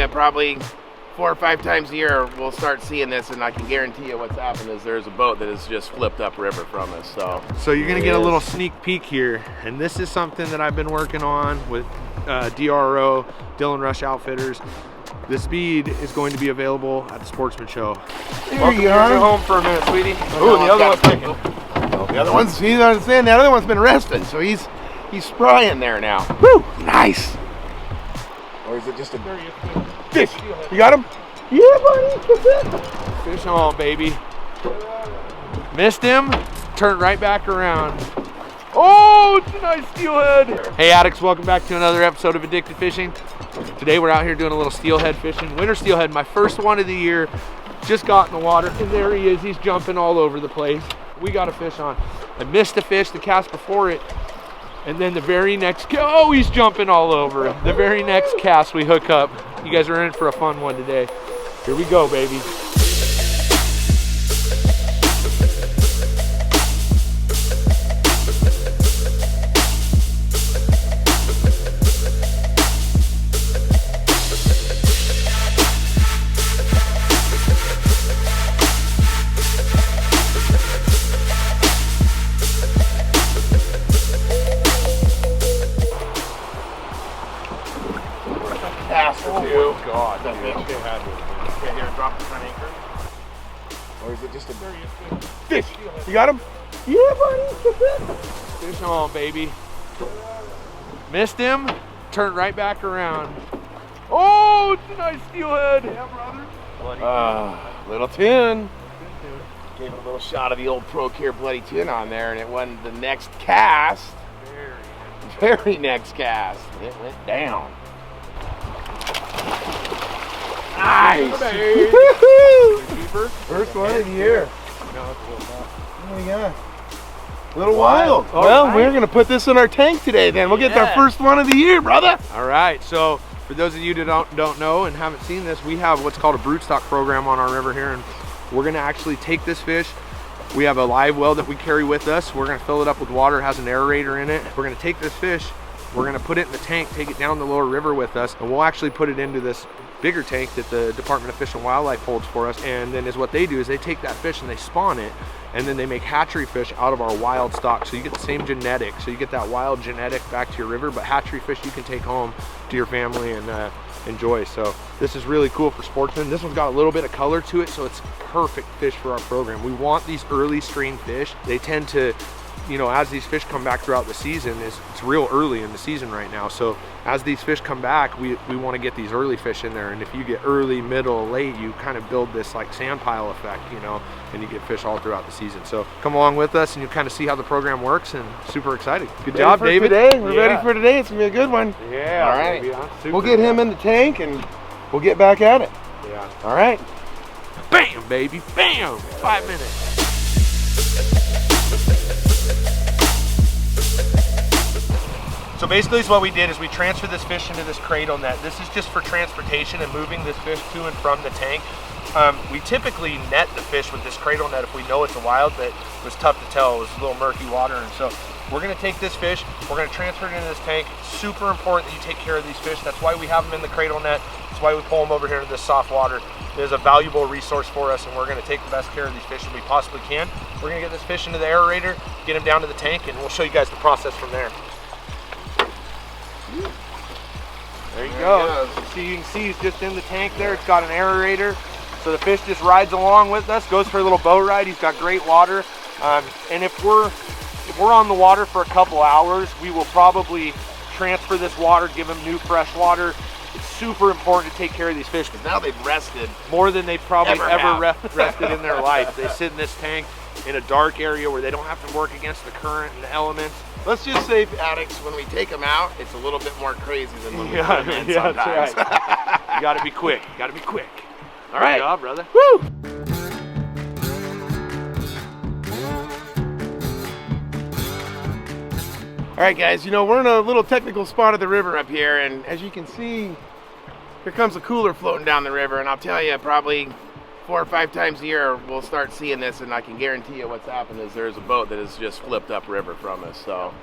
you, probably 4 or 5 times a year we'll start seeing this, and I can guarantee you what's happened is there's a boat that has just flipped up river from us. So you're gonna get a little sneak peek here, and this is something that I've been working on with DRO, Dylan Rush Outfitters. The speed is going to be available at the Sportsman Show. There you are. Go home for a minute, sweetie. Oh, the other one's kicking. The other one's, he's understanding. The other one's been resting, so he's sprying there now. Woo! Nice. Or is it just a fish? You got him? Yeah, buddy. Fish on, baby. Missed him. Turned right back around. Oh, it's a nice steelhead. Hey addicts, welcome back to another episode of Addicted Fishing. Today we're out here doing a little steelhead fishing. Winter steelhead, my first one of the year. Just got in the water, and there he is. He's jumping all over the place. We got a fish on. I missed a fish, the cast before it, and then the very next, oh, he's jumping all over. The very next cast we hook up. You guys are in for a fun one today. Here we go, baby. Oh God, that fish. Okay, here, drop the front anchor. Or is it just a Fish. You got him? Yeah, buddy. Fish on, baby. Missed him. Turned right back around. Oh, it's a nice steelhead. Yeah, brother. Little tin. Gave it a little shot of the old 𝗛𝗘𝗟 𝗪𝗥𝗏 on there, and it went the next cast. Very next cast. It went down. Nice. First one of the year. What do you got? A little wild. All Well, right. we're going to put this in our tank today then. We'll get our first one of the year, brother. All right, so for those of you that don't know and haven't seen this, we have what's called a broodstock program on our river here, and we're gonna actually take this fish. We have a live well that we carry with us. We're gonna fill it up with water, it has an aerator in it. We're gonna take this fish, we're gonna put it in the tank, take it down the lower river with us, and we'll actually put it into this bigger tank that the Department of Fish and Wildlife holds for us. And then what they do is they take that fish and they spawn it, and then they make hatchery fish out of our wild stock. So you get the same genetics, so you get that wild genetic back to your river, but hatchery fish you can take home to your family and enjoy. So this is really cool for sportsmen. This one's got a little bit of color to it, so it's perfect fish for our program. We want these early stream fish. They tend to, you know, as these fish come back throughout the season, it's real early in the season right now. So as these fish come back, we want to get these early fish in there. And if you get early, middle, late, you kind of build this like sand pile effect, you know, and you get fish all throughout the season. So come along with us and you kind of see how the program works, and super excited. Good job, David. Today. We're ready for today. It's going to be a good one. Yeah. All right. Baby, we'll get him in the tank and we'll get back at it. Yeah. All right. Bam, baby, bam. 5 minutes. So basically what we did is we transferred this fish into this cradle net. This is just for transportation and moving this fish to and from the tank. We typically net the fish with this cradle net if we know it's a wild, but it was tough to tell. It was a little murky water, and so we're gonna take this fish, we're gonna transfer it into this tank. Super important that you take care of these fish. That's why we have them in the cradle net. That's why we pull them over here into this soft water. It is a valuable resource for us, and we're gonna take the best care of these fish as we possibly can. We're gonna get this fish into the aerator, get him down to the tank, and we'll show you guys the process from there. There you go. So you can see he's just in the tank there. It's got an aerator. So the fish just rides along with us, goes for a little boat ride. He's got great water. And if we're on the water for a couple hours, we will probably transfer this water, give them new fresh water. It's super important to take care of these fish because now they've rested more than they've probably ever rested in their life. They sit in this tank in a dark area where they don't have to work against the current and the elements. Let's just say, addicts, when we take them out, it's a little bit more crazy than when we put them in sometimes. That's right. You gotta be quick. You gotta be quick. All right. Good job, brother. Woo! All right, guys, you know, we're in a little technical spot of the river up here, and as you can see, here comes a cooler floating down the river, and I'll tell you, probably 4 or 5 times a year we'll start seeing this, and I can guarantee you what's happened is there's a boat that has just flipped up river from us. So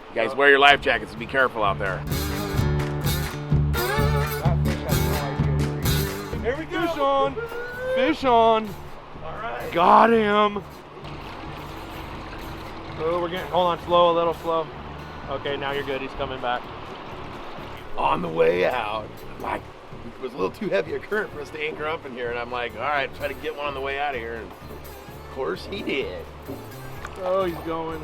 you guys wear your life jackets and be careful out there. That fish has no idea on. Fish on. All right. Got him. Oh, we're getting, hold on, slow, a little slow. Okay, now you're good, he's coming back. On the way out, I'm like, it was a little too heavy a current for us to anchor up in here, and I'm like, all right, try to get one on the way out of here, and of course he did. Oh, he's going.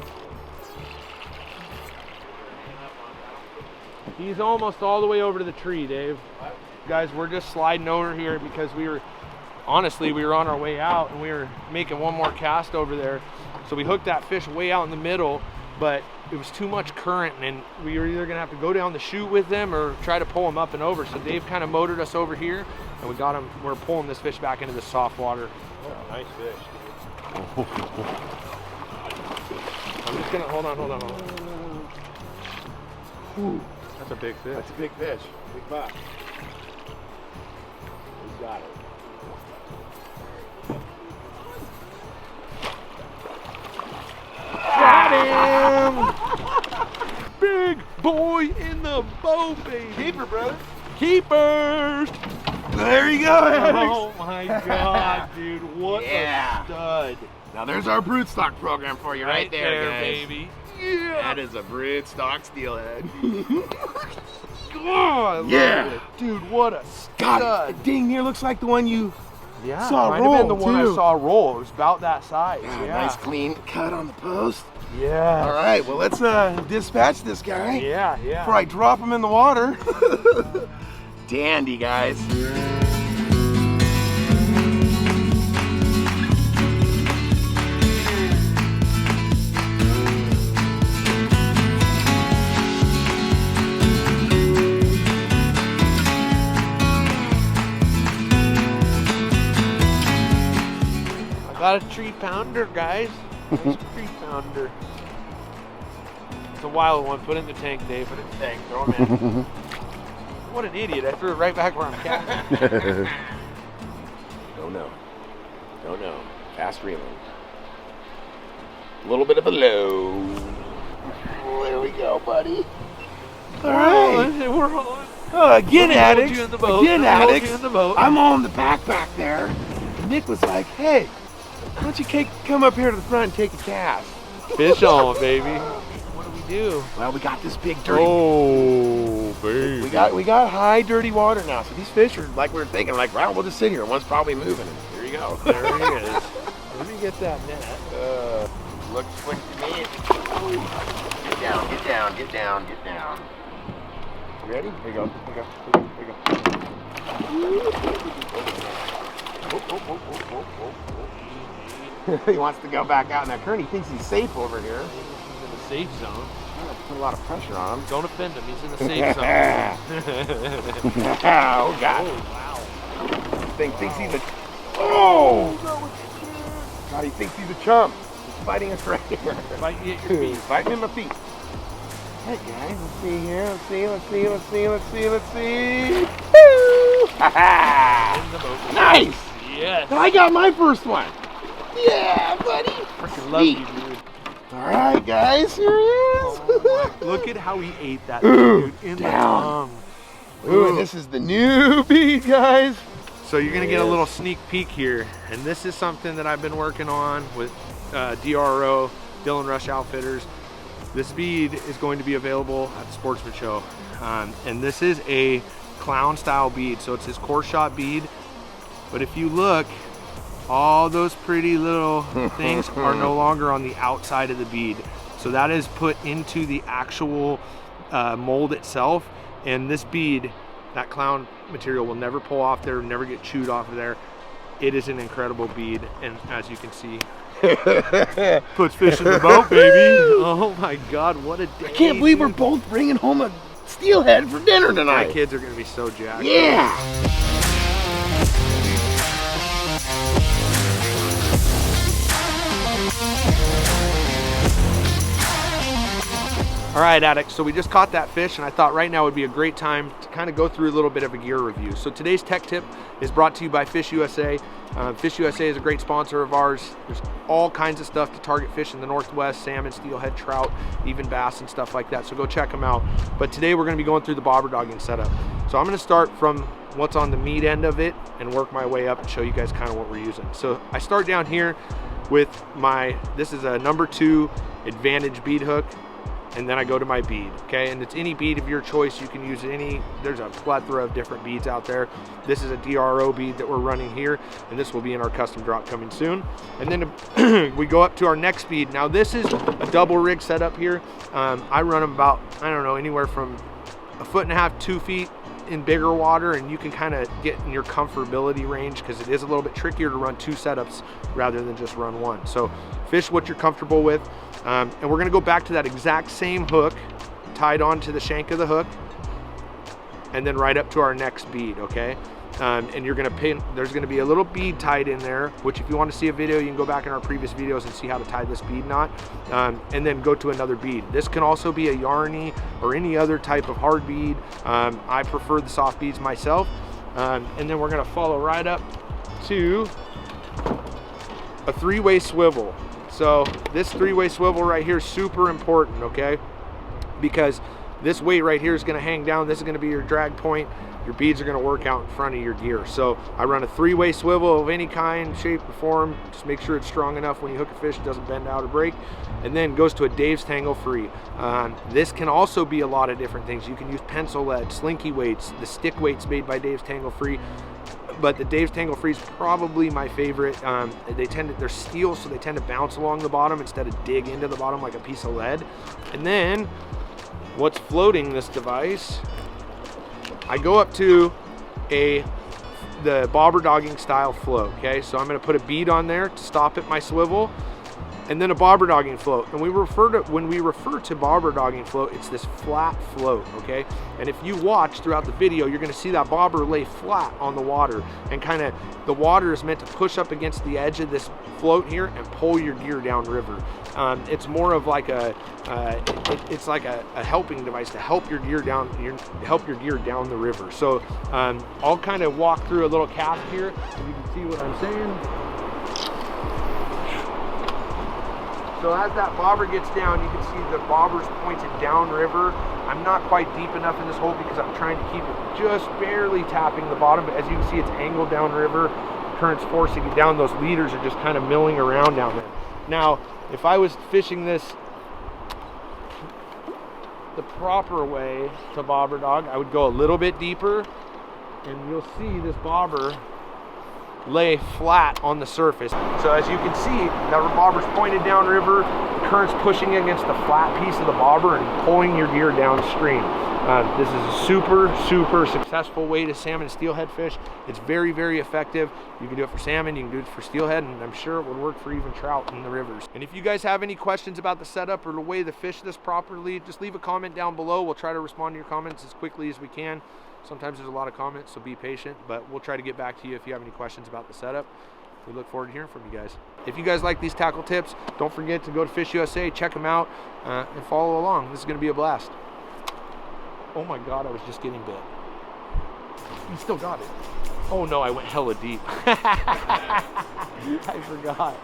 He's almost all the way over to the tree, Dave. Guys, we're just sliding over here because honestly, we were on our way out and we were making one more cast over there. So we hooked that fish way out in the middle, but it was too much current and we were either gonna have to go down the chute with them or try to pull him up and over. So Dave kind of motored us over here and we got him, we're pulling this fish back into the soft water. Oh, nice fish. I'm just gonna, hold on. Ooh, that's a big fish. That's a big fish. Big buck. We got it. Got him! Big boy in the boat, baby. Keeper, brother. Keepers! There you go, Alex. Oh my God, dude, what Yeah. a stud. Now there's our broodstock program for you right there, guys. baby. Yeah. That is a broodstock steelhead. Oh, I love Yeah. it. Dude, what a God, stud. it dang near looks like the one you Yeah, saw might have been the roll, one I too. saw roll. It was about that size. Yeah, Yeah. nice clean cut on the post. Yeah. All right, well let's dispatch this guy Yeah. before I drop him in the water. Dandy, guys. Got a 3-pounder, guys. Nice 3-pounder. It's a wild one. Put it in the tank, Dave. Put it in the tank. Throw him in. What an idiot. I threw it right back where I'm casting. Don't know. Fast reeling. A little bit of a low. Oh, there we go, buddy. All right. We're on. Oh, again, Let me hold Addicts. you in the boat. Again, Let me hold Addicts. you in the boat. I'm on the backpack there. And Nick was like, hey, why don't you come up here to the front and take a cast? Fish on, baby. What do we do? Well, we got this big dirty. Oh, baby. We got high dirty water now. So these fish are like we were thinking, like, wow, we'll just sit here. One's probably moving. And here you go. There he is. Let me get that net. Looks like to me. Get down. You ready? Here you go. He wants to go back out in that current. He thinks he's safe over here. He's in the safe zone. I'm gonna put a lot of pressure on him. Don't offend him. He's in the safe zone. Oh God! Oh, wow. Thinks he's a. Oh! God, he thinks he's a chump. He's fighting us right here. Fight you at your feet. Fighting in my feet. Hey guys, let's see here. Let's see. Woo! Ha In the boat. Nice! Yes. I got my first one. Yeah, buddy. Freaking love you, dude. All right, guys, here he is. Oh my, look at how he ate that, Ooh, dude. In down. the tongue. Ooh, and this is the new bead, guys. So you're gonna get a little sneak peek here, and this is something that I've been working on with DRO, Dylan Rush Outfitters. This bead is going to be available at the Sportsman Show, and this is a clown style bead. So it's this core shot bead, but if you look, all those pretty little things are no longer on the outside of the bead. So that is put into the actual mold itself, and this bead, that clown material, will never pull off there, never get chewed off of there. It is an incredible bead, and as you can see, puts fish in the boat, baby. Oh my God, what a day. I can't believe we're dude. both bringing home a steelhead for dinner My tonight. kids are gonna be so jacked. Yeah. All right, addicts, so we just caught that fish, and I thought right now would be a great time to kind of go through a little bit of a gear review. So today's tech tip is brought to you by Fish USA. Fish USA is a great sponsor of ours. There's all kinds of stuff to target fish in the Northwest: salmon, steelhead, trout, even bass and stuff like that. So go check them out. But today we're going to be going through the bobber dogging setup. So I'm going to start from what's on the meat end of it and work my way up and show you guys kind of what we're using. So I start down here with this is a number 2 advantage bead hook, and then I go to my bead, okay? And it's any bead of your choice. You can use there's a plethora of different beads out there. This is a DRO bead that we're running here, and this will be in our custom drop coming soon. And then we go up to our next bead. Now this is a double rig setup here. I run them about, I don't know, anywhere from 1.5 to 2 feet in bigger water, and you can kind of get in your comfortability range because it is a little bit trickier to run 2 setups rather than just run 1. So fish what you're comfortable with. And we're gonna go back to that exact same hook tied onto the shank of the hook, and then right up to our next bead, okay? And you're gonna pin, there's gonna be a little bead tied in there, which if you want to see a video, you can go back in our previous videos and see how to tie this bead knot, and then go to another bead. This can also be a yarny or any other type of hard bead. I prefer the soft beads myself. And then we're gonna follow right up to a 3-way swivel. So this 3-way swivel right here is super important, okay? Because this weight right here is gonna hang down. This is gonna be your drag point. Your beads are gonna work out in front of your gear. So I run a 3-way swivel of any kind, shape, or form. Just make sure it's strong enough when you hook a fish, it doesn't bend out or break. And then goes to a 𝗪𝗪𝗥𝗏. This can also be a lot of different things. You can use pencil lead, slinky weights, the stick weights made by 𝗪𝗪𝗥𝗏. But the 𝗪𝗪𝗥𝗏 is probably my favorite. They're steel, so they tend to bounce along the bottom instead of dig into the bottom like a piece of lead. And then what's floating this device, I go up to the bobber dogging style float, okay? So I'm gonna put a bead on there to stop at my swivel, and then a bobber dogging float. And when we refer to bobber dogging float, it's this flat float, okay? And if you watch throughout the video, you're gonna see that bobber lay flat on the water, and kind of the water is meant to push up against the edge of this float here and pull your gear down river. It's more of like it's like a helping device to help your gear down the river. So I'll kind of walk through a little cast here so you can see what I'm saying. So as that bobber gets down, you can see the bobber's pointed downriver. I'm not quite deep enough in this hole because I'm trying to keep it just barely tapping the bottom, but as you can see, it's angled downriver. Current's forcing it down. Those leaders are just kind of milling around down there. Now, if I was fishing this the proper way to bobber dog, I would go a little bit deeper, and you'll see this bobber lay flat on the surface. So as you can see, that bobber's pointed downriver, the current's pushing against the flat piece of the bobber and pulling your gear downstream. This is a super, super successful way to salmon and steelhead fish. It's very, very effective. You can do it for salmon, you can do it for steelhead, and I'm sure it would work for even trout in the rivers. And if you guys have any questions about the setup or the way to fish this properly, just leave a comment down below. We'll try to respond to your comments as quickly as we can. Sometimes there's a lot of comments, so be patient, but we'll try to get back to you if you have any questions about the setup. We look forward to hearing from you guys. If you guys like these tackle tips, don't forget to go to Fish USA, check them out, and follow along. This is going to be a blast. Oh my God, I was just getting bit. You still got it. Oh no, I went hella deep. I forgot.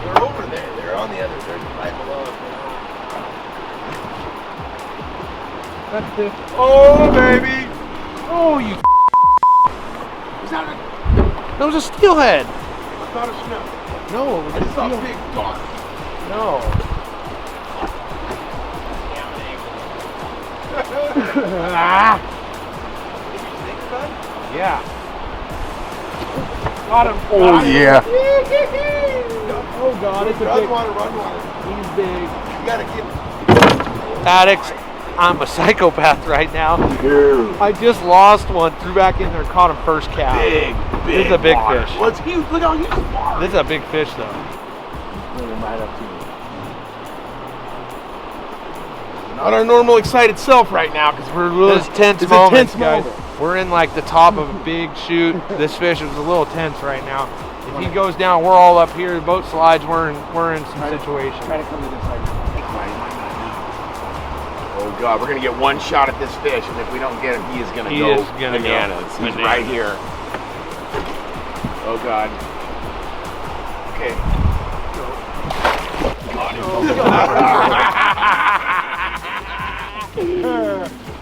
They're over there. They're on the other side. Right below. That's it. Oh baby! Oh you! Is that That was a steelhead. I thought a snow. No, it was It's a big dog. No. Ah. Yeah. Got him. Oh yeah. Oh God, it's a Run big. water, run water. He's big. You gotta get. Addicts, I'm a psychopath right now. Dude. I just lost one, threw back in there, caught him first cast. Big. This is a big water. fish. Well, it's huge. Look how huge the water. This is a big fish though. Right up to you. Not our normal excited self right now because we're a little. This is tense it's moments, a tense guys. moment. We're in like the top of a big chute. This fish is a little tense right now. If he goes down, we're all up here. The boat slides. We're in some situation. Try to come to this side. Oh God, we're gonna get one shot at this fish, and if we don't get him, he is gonna go bananas. He's right here. Oh God. Okay.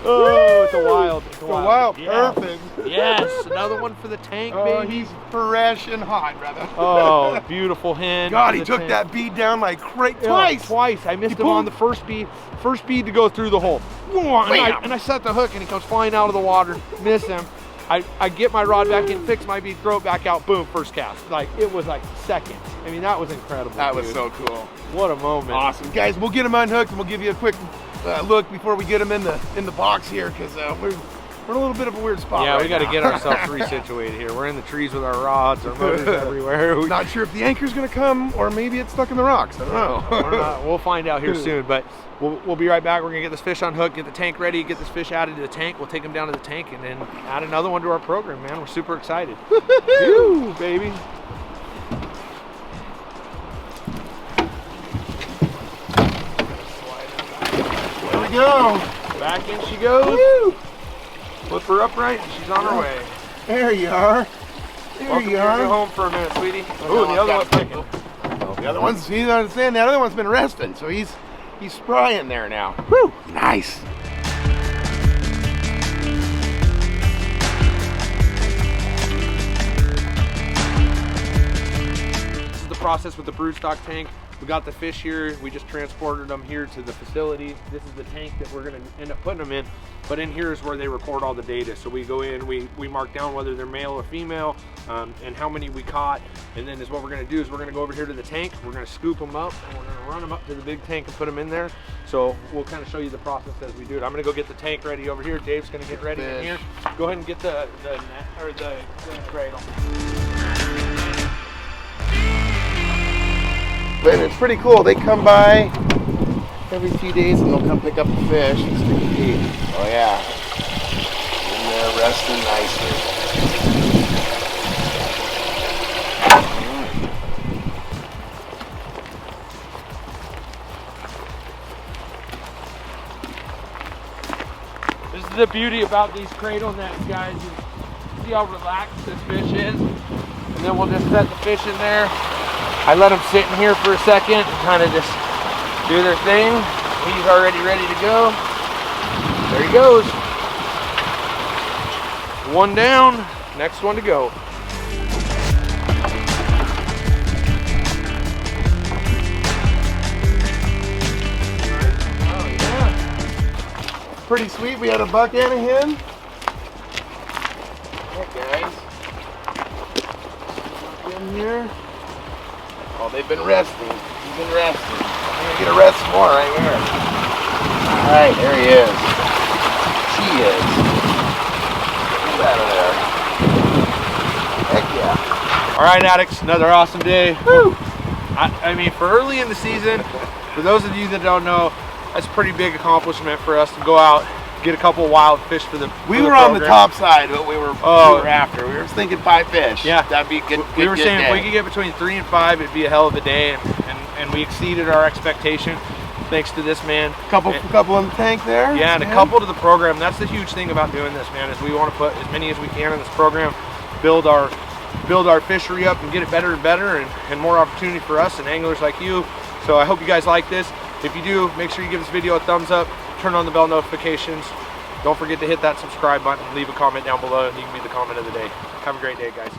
Oh, it's a wild. It's a Wild, Yeah. perfect. Yes, another one for the tank, Oh, baby. he's fresh and hot, brother. Oh, beautiful hen. God, for he the took tank. that bead down like Yeah, twice. Twice. I missed He him on pulled- the first bead. First bead to go through the hole. And I set the hook and he comes flying out of the water. Miss him. I get my rod back in, fix my bead, throw it back out, boom, first cast. Like, it was like seconds. I mean, that was incredible. That was dude. so cool. What a moment. Awesome. Guys, we'll get him unhooked and we'll give you a quick look before we get him in the box here, because we're in a little bit of a weird spot. Yeah, right we got to now. get ourselves resituated here. We're in the trees with our rods, our motors everywhere. Not sure if the anchor's gonna come or maybe it's stuck in the rocks. I don't know. We'll find out here soon, but we'll be right back. We're gonna get this fish unhooked, get the tank ready, get this fish added to the tank. We'll take him down to the tank and then add another one to our program, man. We're super excited. Woo, baby. There we go. Back in she goes. Woo! Flip her upright and she's on her way. There you are. There Welcome you to are. your home for a minute, sweetie. Oh, Oh, the other one's picking. The other one's, he's understand. The other one's been resting, so he's sprying there now. Woo! Nice. This is the process with the broodstock tank. We got the fish here. We just transported them here to the facility. This is the tank that we're going to end up putting them in. But in here is where they record all the data. So we go in, we mark down whether they're male or female, and how many we caught. And then is what we're going to do is we're going to go over here to the tank. We're going to scoop them up and we're going to run them up to the big tank and put them in there. So we'll kind of show you the process as we do it. I'm going to go get the tank ready over here. Dave's going to get ready in here. Go ahead and get the net or the cradle. But it's pretty cool. They come by every few days and they'll come pick up the fish and stick a bead. Oh yeah. In there resting nicely. This is the beauty about these cradle nets, guys. You see how relaxed this fish is? And then we'll just set the fish in there. I let them sit in here for a second and kind of just do their thing. He's already ready to go. There he goes. One down, next one to go. Oh yeah. Pretty sweet. We had a buck and a hen. Hey guys. Buck in here. Oh, they've been resting. He's been resting. I'm gonna get a rest some more right here. All right, there he is. She is. Get out of there. Heck yeah. All right, addicts, another awesome day. Woo! I mean, for early in the season, for those of you that don't know, that's a pretty big accomplishment for us to go out, get a couple wild fish for the We for were the on the program. top side, but we were after. We were thinking 5 fish. Yeah. That'd be a good. We were good saying if we day. could get between 3 and 5, it'd be a hell of a day, and we exceeded our expectation thanks to this man. couple in the tank there. Yeah, and a couple to the program. That's the huge thing about doing this, man, is we want to put as many as we can in this program, build our fishery up and get it better and better, and more opportunity for us and anglers like you. So I hope you guys like this. If you do, make sure you give this video a thumbs up, turn on the bell notifications. Don't forget to hit that subscribe button, leave a comment down below, and you can be the comment of the day. Have a great day, guys.